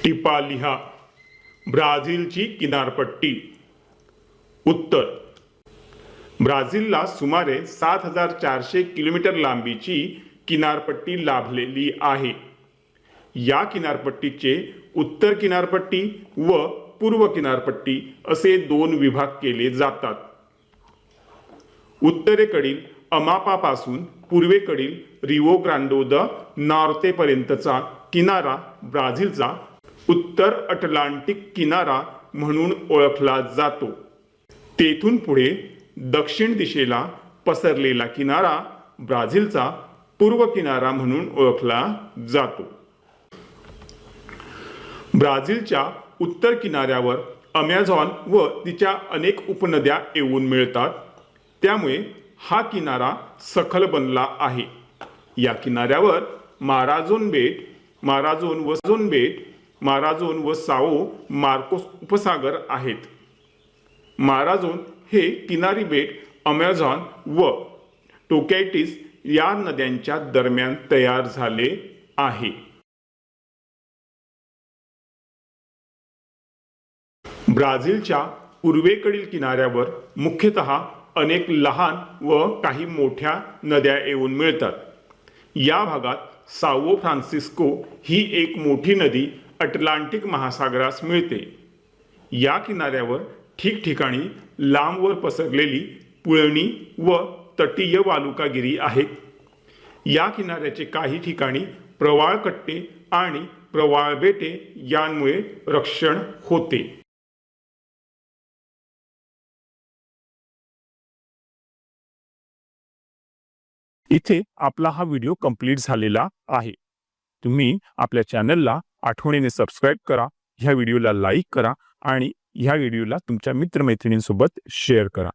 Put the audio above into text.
टिपा लिहा. ब्राझीलची किनारपट्टी. उत्तर. ब्राझीलला सुमारे 7400 किलोमीटर लांबीची किनारपट्टी लाभलेली आहे. या किनारपट्टीचे उत्तर किनारपट्टी व पूर्व किनारपट्टी असे दोन विभाग केले जातात. उत्तरेकडील अमापापासून पूर्वेकडील रिओ ग्रांडो द नॉर्ते पर्यंतचा किनारा ब्राझीलचा उत्तर अटलांटिक किनारा म्हणून ओळखला जातो. तेथून पुढे दक्षिण दिशेला पसरलेला किनारा ब्राझीलचा पूर्व किनारा म्हणून ओळखला जातो. ब्राझीलच्या उत्तर किनाऱ्यावर अमेझॉन व तिच्या अनेक उपनद्या येऊन मिळतात. त्यामुळे हा किनारा सखल बनला आहे. या किनाऱ्यावर माराझोन बेट, माराझोन व साओ मार्कोस उपसागर आहेत. माराझोन हे किनारी बेट अमेझॉन व टोकॅयटिस या नद्यांच्या दरम्यान तयार झाले आहे. ब्राझीलच्या पूर्वेकडील किनाऱ्यावर मुख्यतः अनेक लहान व काही मोठ्या नद्या येऊन मिळतात. या भागात साओ फ्रान्सिस्को ही एक मोठी नदी अटलांटिक महासागरास मिळते. या किनाऱ्यावर ठिकठिकाणी लांबवर पसरलेली पुळणी व तटीय वालुकागिरी आहेत. या किनाऱ्याचे काही ठिकाणी प्रवाळ कट्टे आणि प्रवाळ बेटे यांमुळे रक्षण होते. इथे आपला हा व्हिडिओ कंप्लीट झालेला आहे. तुम्ही आपल्या चॅनलला आठवणीने सबस्क्राईब करा, ह्या व्हिडिओला लाईक करा आणि ह्या व्हिडिओला तुमच्या मित्रमैत्रिणींसोबत शेअर करा.